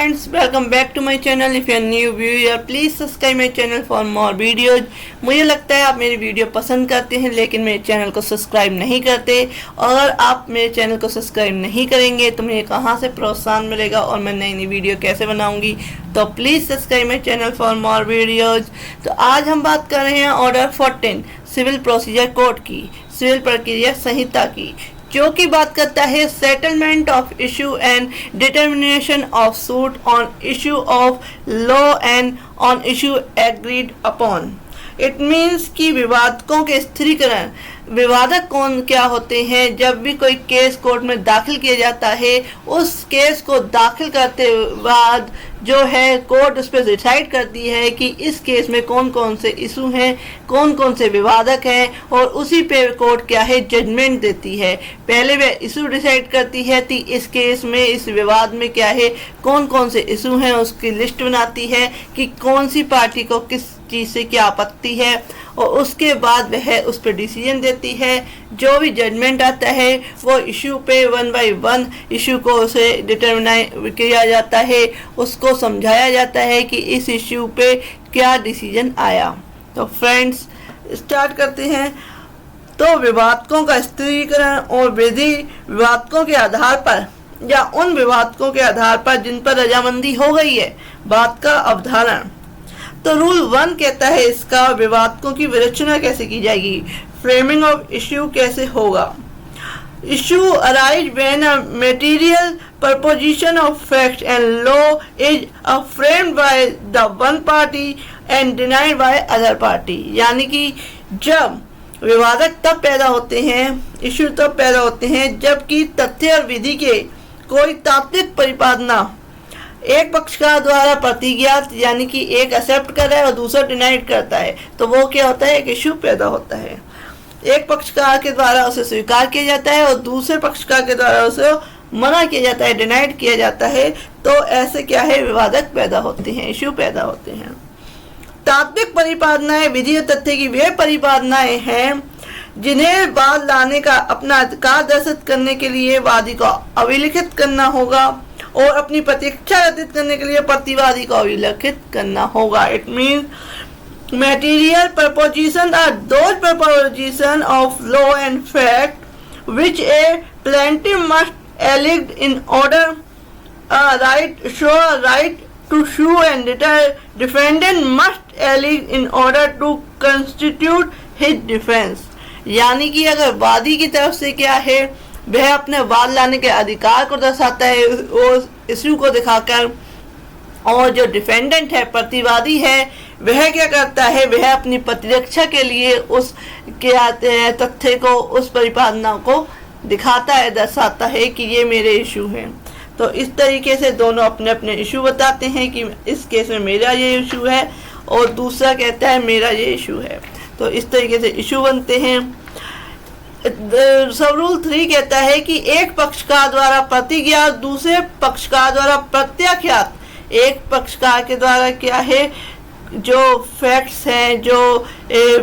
friends, welcome back to my channel. If you are new viewer, please subscribe my channel for more videos. मुझे लगता है आप मेरी video पसंद करते हैं लेकिन मेरे चैनल को सब्सक्राइब नहीं करते। अगर आप मेरे चैनल को सब्सक्राइब नहीं करेंगे तो मुझे कहां से प्रोत्साहन मिलेगा और मैं नई नई वीडियो कैसे बनाऊंगी। तो please subscribe my channel for more videos. तो आज हम बात कर रहे हैं ऑर्डर 14 सिविल प्रोसीजर कोड की, सिविल प्रक्रिया संहिता की, जो कि बात करता है settlement of issue and determination of suit on issue of law and on issue agreed upon. It means कि विवादकों के स्थिरीकरण, विवादक कौन क्या होते हैं। जब भी कोई केस कोर्ट में दाखिल किया जाता है, उस केस को दाखिल करते बाद जो है कोर्ट उस पर डिसाइड करती है कि इस केस में कौन कौन से इशू हैं, कौन कौन से विवादक हैं, और उसी पे कोर्ट क्या है जजमेंट देती है। पहले वह इशू डिसाइड करती है कि इस केस में, इस विवाद में क्या है, कौन कौन से इशू हैं, उसकी लिस्ट बनाती है कि कौन सी पार्टी को किस चीज़ से क्या आपत्ति है, और उसके बाद वह उस पर डिसीजन देती है। जो भी जजमेंट आता है वो इशू पे 1 बाय 1 इशू को उसे डिटरमिन किया जाता है, उसको समझाया जाता है कि इस इशू पे क्या डिसीजन आया। तो फ्रेंड्स स्टार्ट करते हैं। तो विवादकों का स्थिरीकरण और विधि विवादकों के आधार पर या उन विवादकों के आधार पर जिन पर रजामंदी हो गई है, बात का अवधारण। तो रूल 1 कहता है इसका विवादकों की विरचना कैसे की जाएगी, फ्रेमिंग ऑफ इश्यू कैसे होगा। Issue arise when a material preposition of fact and law is framed by the one party and denied by other party. यानी कि जब विवादक तब पैदा होते हैं, इश्यू तब पैदा होते हैं जबकि तथ्य और विधि के कोई तात्विक प्रतिपादना एक पक्षकार द्वारा प्रतिज्ञात, यानी कि एक एक्सेप्ट कर रहा है और दूसरा डिनाइड करता है, तो वो क्या होता है, एक इश्यू पैदा होता है। एक पक्षकार के द्वारा उसे स्वीकार किया जाता है और दूसरे पक्षकार के द्वारा उसे मना किया जाता है, डिनाइड किया जाता है। तो ऐसे क्या है, विवादक पैदा होते हैं, इश्यू पैदा होते हैं। तात्विक परिपादनाएं विधि और तथ्य की वे परिपादनाएं हैं जिन्हें वाद लाने का अपना अधिकार दर्शित करने के लिए वादी को अभिलिखित करना होगा और अपनी प्रतीक्षा व्यतीत करने के लिए प्रतिवादी को अभिलिखित करना होगा। It means material proposition are those proposition of law and fact which a plaintiff must allege in order show a right to sue and defendant must allege in order to constitute his defense। यानी कि अगर वादी की तरफ से क्या है, वह अपने वाद लाने के अधिकार को दर्शाता है उस इश्यू को दिखाकर, और जो डिफेंडेंट है, प्रतिवादी है, वह क्या करता है, वह अपनी प्रतिरक्षा के लिए उस क्या तथ्य को, उस परिपादना को दिखाता है, दर्शाता है कि ये मेरे इशू हैं। तो इस तरीके से दोनों अपने अपने इशू बताते हैं कि इस केस में मेरा ये इशू है और दूसरा कहता है मेरा ये इशू है। तो इस तरीके से इशू बनते हैं। सब रूल 3 कहता है कि एक पक्षकार द्वारा प्रतिज्ञात, दूसरे पक्षकार द्वारा प्रत्याख्यात। एक पक्षकार के द्वारा क्या है, जो फैक्ट्स हैं, जो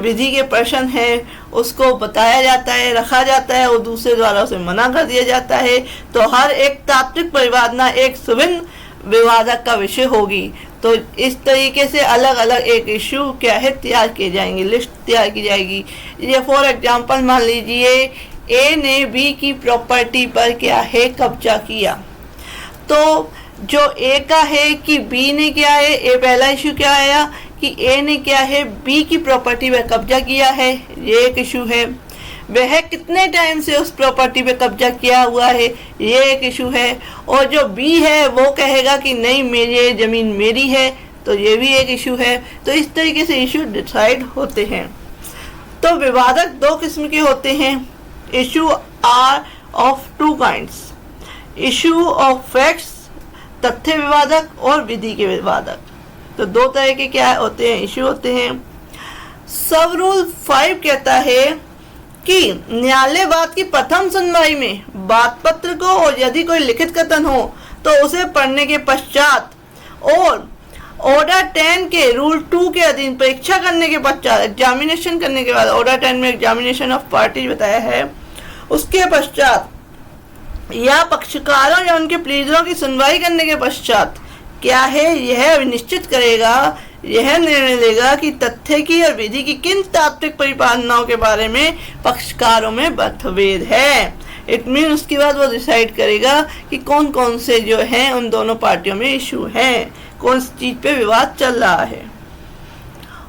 विधि के प्रश्न हैं, उसको बताया जाता है, रखा जाता है, और दूसरे द्वारा उसे मना कर दिया जाता है। तो हर एक तात्विक परिवादना एक सुभिन्न विवादक का विषय होगी। तो इस तरीके से अलग अलग एक इशू क्या है तैयार किए जाएंगे, लिस्ट तैयार की जाएगी। ये फॉर एग्जांपल मान लीजिए ए ने बी की प्रॉपर्टी पर क्या है कब्जा किया। तो जो ए का है कि बी ने क्या है, ए पहला इशू क्या आया कि ए ने क्या है बी की प्रॉपर्टी पर कब्जा किया है, ये एक इशू है। वह कितने टाइम से उस प्रॉपर्टी पे कब्जा किया हुआ है, ये एक इशू है। और जो बी है वो कहेगा कि नहीं मेरी ज़मीन मेरी है, तो ये भी एक इशू है। तो इस तरीके से इशू डिसाइड होते हैं। तो विवादक 2 किस्म के होते हैं। Issue are of 2 kinds, issue of facts तथ्य विवादक और विधि के विवादक। तो 2 तरह के क्या होते हैं, इशू होते हैं। सब रूल 5 कहता है कि न्यायालयवाद की प्रथम सुनवाई में बात पत्र को, और यदि कोई लिखित कथन हो तो उसे पढ़ने के पश्चात और ऑर्डर 10 के रूल 2 के अधीन परीक्षा करने के पश्चात, एग्जामिनेशन करने के बाद, ऑर्डर 10 में एग्जामिनेशन ऑफ पार्टी बताया है, उसके पश्चात या पक्षकारों या उनके प्लीजरों की सुनवाई करने के पश्चात क्या है, यह निश्चित करेगा, यह निर्णय लेगा कि तथ्य की और विधि की किन तात्विक परिपालनाओं के बारे में पक्षकारों में मतभेद है। इट मीन उसके बाद वो डिसाइड करेगा कि कौन कौन से जो हैं उन दोनों पार्टियों में इशू हैं, कौन सी चीज पे विवाद चल रहा है,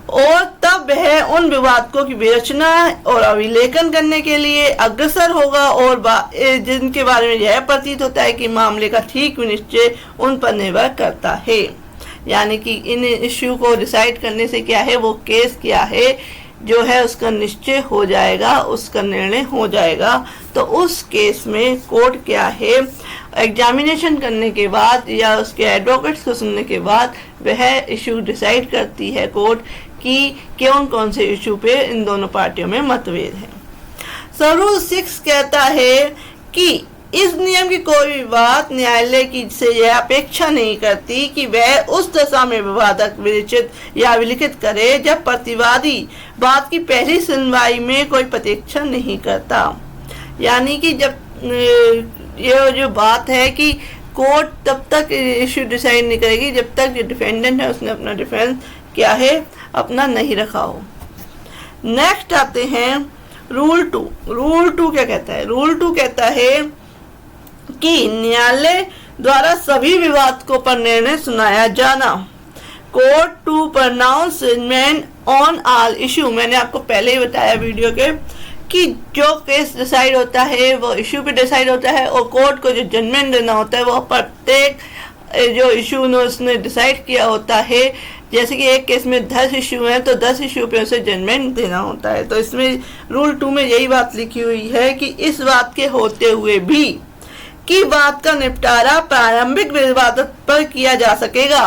और तब वह उन विवादों की विरचना और अभिलेखन करने के लिए अग्रसर होगा और जिनके बारे में यह प्रतीत होता है कि मामले का ठीक निश्चय उन पर निर्भर करता है। यानी कि इन इश्यू को डिसाइड करने से क्या है, वो केस क्या है जो है उसका निश्चय हो जाएगा, उसका निर्णय हो जाएगा। तो उस केस में कोर्ट क्या है, एग्जामिनेशन करने के बाद या उसके एडवोकेट्स को सुनने के बाद वह इशू डिसाइड करती है कोर्ट कि कौन कौन से इशू पे इन दोनों पार्टियों में मतभेद है। सो रूल 6 कहता है कि इस नियम की कोई भी बात न्यायालय की से यह अपेक्षा नहीं करती कि वह उस दशा में विवादक विरचित या अभिलिखित करे जब प्रतिवादी बात की पहली सुनवाई में कोई प्रतीक्षा नहीं करता। यानी कि जब ये जो बात है कि कोर्ट तब तक इश्यू डिसाइड नहीं करेगी जब तक जो डिफेंडेंट है उसने अपना डिफेंस क्या है अपना नहीं रखा हो। नेक्स्ट आते हैं रूल 2। रूल 2 क्या कहता है? रूल 2 कहता है कि न्यायालय द्वारा सभी विवादों पर निर्णय सुनाया जाना। Court to pronounce judgment on all issue. मैंने आपको पहले ही बताया वीडियो के कि जो केस डिसाइड होता है वो इशू पे डिसाइड होता है और कोर्ट को जो जजमेंट देना होता है वो प्रत्येक जो इशू उसने डिसाइड किया होता है। जैसे कि एक केस में 10 इशू हैं तो 10 इशू पे उसे जजमेंट देना होता है। तो इसमें रूल 2 में यही बात लिखी हुई है कि इस बात के होते हुए भी कि बात का निपटारा प्रारंभिक विवाद पर किया जा सकेगा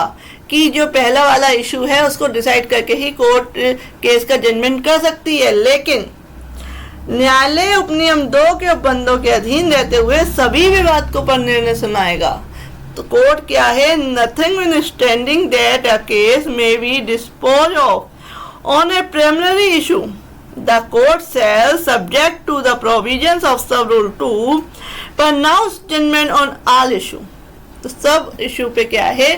कि जो पहला वाला इशू है उसको डिसाइड करके ही कोर्ट केस का जजमेंट कर सकती है, लेकिन न्यायालय उपनियम 2 के उपबंधों के अधीन रहते हुए सभी विवादों पर निर्णय सुनाएगा। तो कोर्ट क्या है, nothing notwithstanding that a case may be disposed of on a preliminary issue, the court shall, subject to the provisions of sub rule 2, pronounce judgment on all issue। तो सब इशू पे क्या है,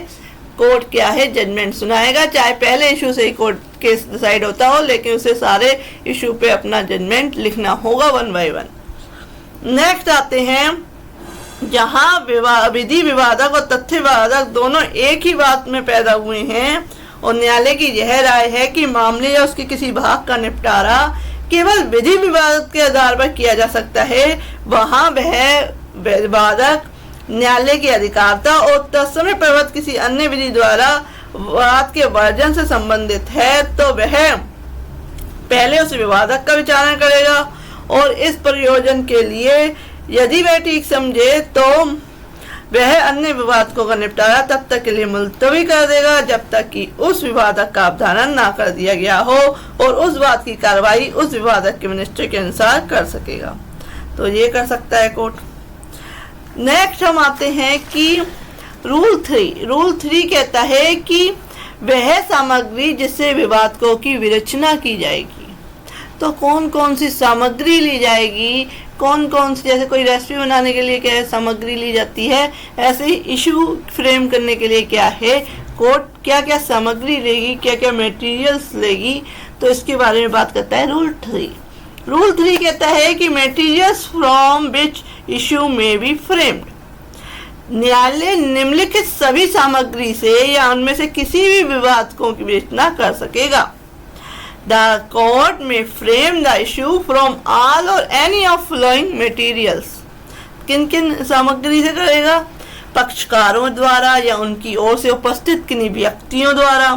कोर्ट क्या है judgement सुनाएगा, चाहे पहले इशू से ही कोर्ट केस डिसाइड होता हो, लेकिन उसे सारे इशू पे अपना जजमेंट लिखना होगा 1 by 1। नेक्स्ट आते हैं जहां विधि विवादक और तथ्य विवादक दोनों एक ही बात में पैदा हुए हैं और न्यायालय की यह राय है कि मामले या उसके किसी भाग का निपटारा केवल विधि विवाद के आधार पर किया जा सकता है, वहां वह विवादक न्यायालय की अधिकारता और तत्समय प्रवृत्त किसी अन्य विधि द्वारा वाद के वर्जन से संबंधित है, तो वह पहले उस विवादक का विचारण करेगा और इस प्रयोजन के लिए यदि वह ठीक समझे तो वह अन्य विवादों का निपटारा तब तक के लिए मुलतवी कर देगा जब तक कि उस विवादक का अवधारण ना कर दिया गया हो और उस बात की कार्रवाई उस विवादक के मिनिस्टर के अनुसार कर सकेगा। तो ये कर सकता है कोर्ट। नेक्स्ट हम आते हैं कि रूल 3। रूल 3 कहता है कि वह सामग्री जिससे विवादों की विरचना की जाएगी। तो कौन कौन सी सामग्री ली जाएगी, कौन कौन सी, जैसे कोई रेसिपी बनाने के लिए क्या है सामग्री ली जाती है, ऐसे ही इशू फ्रेम करने के लिए क्या है कोर्ट क्या क्या सामग्री लेगी, क्या क्या मटेरियल्स लेगी, तो इसके बारे में बात करता है रूल 3। रूल 3 कहता है कि मटेरियल्स फ्रॉम विच इशू में बी फ्रेम्ड। न्यायालय निम्नलिखित सभी सामग्री से या उनमें से किसी भी विवाद को विवेचना कर सकेगा। The court may frame the issue from all or any of following materials। किन किन सामग्री से करेगा? पक्षकारों द्वारा या उनकी ओर से उपस्थित किन्हीं व्यक्तियों द्वारा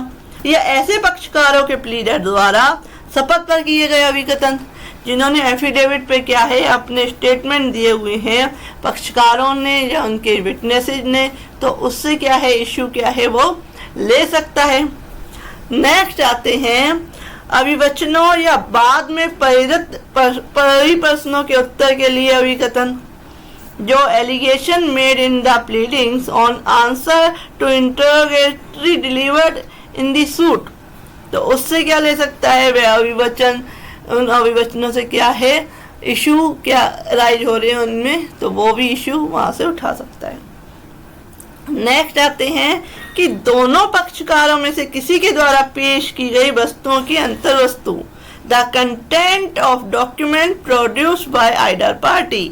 या ऐसे पक्षकारों के प्लीडर द्वारा शपथ पर किए गए अभिकथन जिन्होंने एफिडेविट पे क्या है अपने स्टेटमेंट दिए हुए हैं पक्षकारों ने या उनके विटनेसेस ने, तो उससे क्या है इश्यू क्या है वो ले सकता है। नेक्स्ट आते हैं अभिवचनों या बाद में परिप्रश्नों के उत्तर के लिए अभिकथन। जो allegation made in the pleadings on answer to interrogatory delivered in the suit, तो उससे क्या ले सकता है वह अभिवचन। उन अभिवचनों से क्या है इशू क्या राइज हो रहे हैं उनमें, तो वो भी इशू वहां से उठा सकता है। नेक्स्ट आते हैं कि दोनों पक्षकारों में से किसी के द्वारा पेश की गई वस्तुओं की अंतर वस्तु, the content of document produced by either party.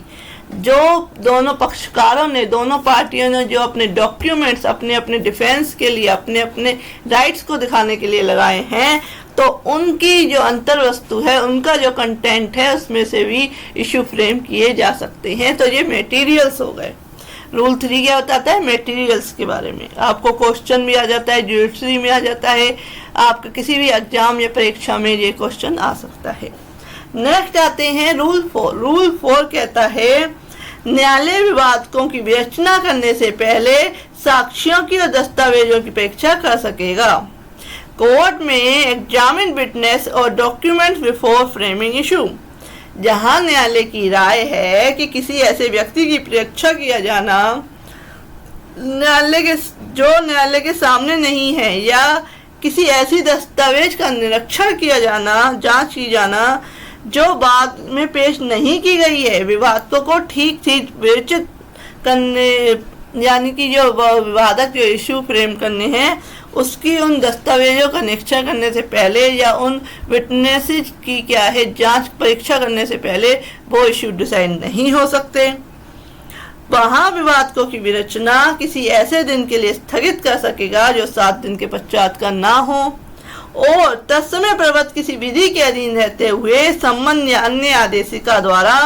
जो दोनों पक्षकारों ने, दोनों पार्टियों ने जो अपने डॉक्यूमेंट्स अपने अपने डिफेंस के लिए, अपने अपने राइट्स को दिखाने के लिए लगाए हैं, तो उनकी जो अंतर वस्तु है, उनका जो कंटेंट है, उसमें से भी इशू फ्रेम किए जा सकते हैं। तो ये मटेरियल्स हो गए। रूल 3 क्या बताता है? मटेरियल्स के बारे में। आपको क्वेश्चन भी आ जाता है, ज्यूडिशरी में आ जाता है, आपका किसी भी एग्जाम या परीक्षा में ये क्वेश्चन आ सकता है। नेक्स्ट आते हैं रूल 4। रूल 4 कहता है न्यायालय विवादकों की विवेचना करने से पहले साक्ष्यों की और दस्तावेजों की परीक्षा कर सकेगा। कोर्ट में एग्जामिन विटनेस और डॉक्यूमेंट्स बिफोर फ्रेमिंग इशू। जहां न्यायालय की राय है कि किसी ऐसे व्यक्ति की परीक्षा किया जाना न्यायालय के सामने नहीं है, या किसी ऐसी दस्तावेज का निरीक्षण किया जाना, जांच की जाना जो बाद में पेश नहीं की गई है, विवादों को ठीक विवेचित करने, यानी कि जो विवादक जो इशू फ्रेम करने हैं उसकी उन दस्तावेजों का निरीक्षण करने से पहले या उन विटनेसेस की क्या है जांच परीक्षा करने से पहले वो इशू डिसाइड नहीं हो सकते। वहां विवादकों की विवेचना किसी ऐसे दिन के लिए स्थगित कर सकेगा जो 7 दिन के पश्चात का ना हो, और तत्समय प्रवृत्त किसी विधि के अधीन रहते हुए संबंध या अन्य आदेशिका द्वारा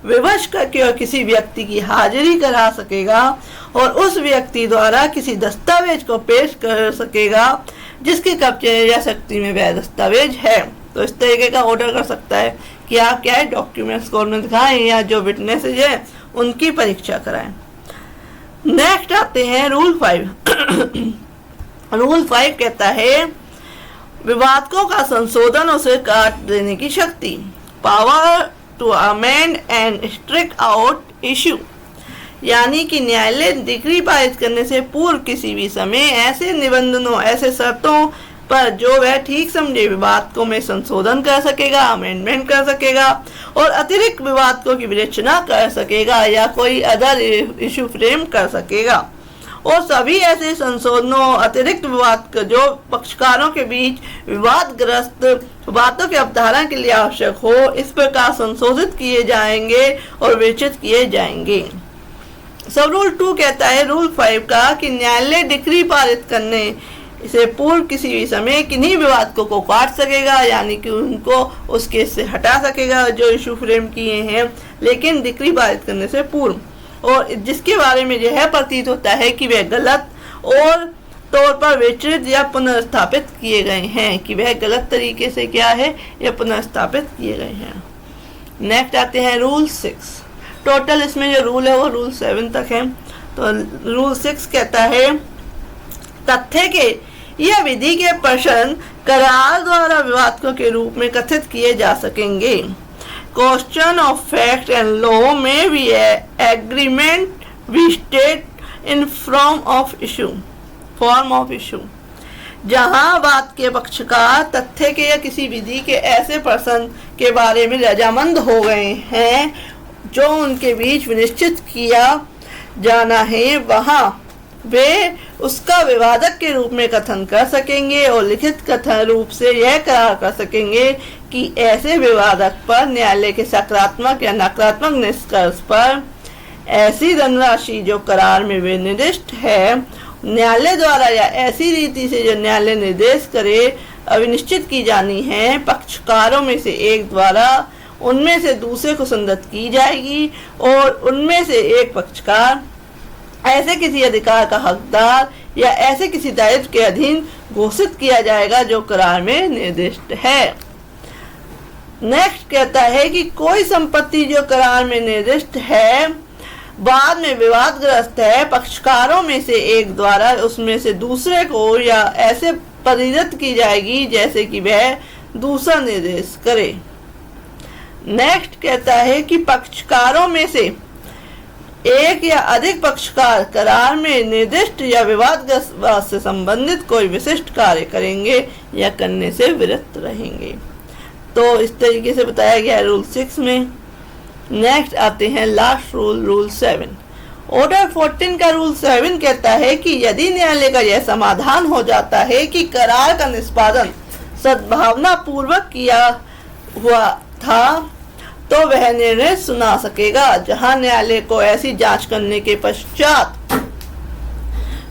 विवश करके और किसी व्यक्ति की हाजिरी करा सकेगा और उस व्यक्ति द्वारा किसी दस्तावेज को पेश कर सकेगा जिसके कब्जे या शक्ति में वह दस्तावेज है। तो इस तरीके का ऑर्डर कर सकता है कि आप क्या है डॉक्यूमेंट्स कोर्ट में दिखाएं या जो विटनेसेज है उनकी परीक्षा कराएं। नेक्स्ट आते हैं रूल 5। रूल 5 कहता है विवादकों का संशोधन और उसे काट देने की शक्ति, power to amend and strike out issue. यानी कि न्यायालय डिक्री पारित करने से पूर्व किसी भी समय ऐसे निबंधनों, ऐसे शर्तों पर जो वह ठीक समझे विवादकों में संशोधन कर सकेगा, अमेंडमेंट कर सकेगा और अतिरिक्त विवादकों की विवेचना कर सकेगा या कोई अदर इशू फ्रेम कर सकेगा। और सभी ऐसे संशोधनों, अतिरिक्त विवाद जो पक्षकारों के बीच विवादग्रस्त बातों के अवधारण के लिए आवश्यक हो, इस प्रकार संशोधित किए जाएंगे और विवेचित किए जाएंगे। सब रूल 2 कहता है रूल 5 का कि न्यायालय डिक्री पारित करने से पूर्व किसी भी समय किन्हीं विवादकों को काट सकेगा, यानी कि उनको उस केस से हटा सकेगा जो इशू फ्रेम किए हैं, लेकिन डिक्री पारित करने से पूर्व, और जिसके बारे में यह प्रतीत होता है कि वह गलत और तौर पर विचलित या पुनर्स्थापित किए गए हैं, कि वह गलत तरीके से क्या है या पुनर्स्थापित किए गए हैं। नेक्स्ट आते हैं रूल 6। टोटल इसमें जो रूल है वो रूल 7 तक है। तो रूल 6 कहता है तथ्य के या विधि के प्रश्न करार द्वारा विवादकों के रूप में कथित किए जा सकेंगे। Question of fact and law में भी agreement we state in form of issue. जहां बात के पक्षकार तथ्य के या किसी विधि के ऐसे प्रश्न के बारे में रजामंद हो गए हैं जो उनके बीच विनिश्चित किया जाना है, वहां वे उसका विवादक के रूप में कथन कर सकेंगे और लिखित कथन रूप से यह करार कर सकेंगे कि ऐसे विवादक पर न्यायालय के सकारात्मक या नकारात्मक निष्कर्ष पर ऐसी धनराशि जो करार में विनिर्दिष्ट है न्यायालय द्वारा या ऐसी रीति से जो न्यायालय निर्देश करे अविनिश्चित की जानी है, पक्षकारों में से एक द्वारा उनमें से दूसरे को संदत की जाएगी और उनमें से एक पक्षकार ऐसे किसी अधिकार का हकदार या ऐसे किसी दायित्व के अधीन घोषित किया जाएगा जो करार में निर्दिष्ट है। नेक्स्ट कहता है कि कोई संपत्ति जो करार में निर्दिष्ट है बाद में विवादग्रस्त है, पक्षकारों में से एक द्वारा उसमें से दूसरे को या ऐसे परिणत की जाएगी जैसे कि वह दूसरा निर्देश करे। नेक्स्ट कहता है कि पक्षकारों में से एक या अधिक पक्षकार करार में निर्दिष्ट या विवादग्रस्त से संबंधित कोई विशिष्ट कार्य करेंगे या करने से विरत रहेंगे। तो इस तरीके से बताया गया है रूल 6 में। नेक्स्ट आते हैं लास्ट रूल, रूल 7, ऑर्डर 14 का रूल 7 कहता है कि यदि न्यायालय का यह समाधान हो जाता है कि करार का निष्पादन सद्भावना पूर्वक किया हुआ था तो वह निर्णय सुना सकेगा। जहां न्यायालय को ऐसी जांच करने के पश्चात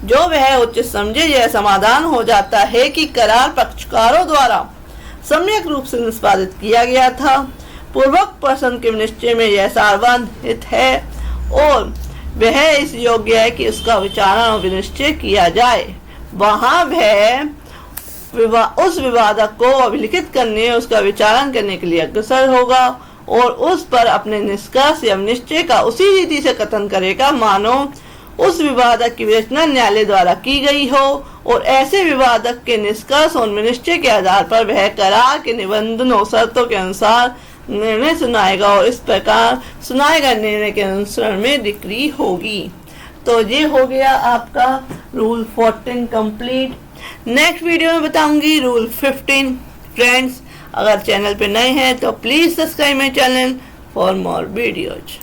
जो वह उचित समझे यह समाधान हो जाता है कि करार पक्षकारों द्वारा सम्यक रूप से निष्पादित किया गया था, पूर्वक प्रश्न के निश्चय में यह सार्वहित है और वह इस योग्य है कि उसका विचारण और विनिश्चय किया जाए, वहां वह उस विवादक को अभिलिखित करने उसका विचारण करने के लिए अग्रसर होगा और उस पर अपने निष्कर्ष या निश्चय का उसी रीति से कथन करेगा मानो उस विवादक की विवेचना न्यायालय द्वारा की गई हो, और ऐसे विवादक के निष्कर्ष और निश्चय के आधार पर वह करार के निबंधनों शर्तों के अनुसार निर्णय सुनाएगा और इस प्रकार सुनाए गए निर्णय के अनुसरण में डिक्री होगी। तो ये हो गया आपका रूल 14 कंप्लीट। नेक्स्ट वीडियो में बताऊंगी रूल 15। फ्रेंड्स, अगर चैनल पे नए हैं तो please subscribe my channel for more videos.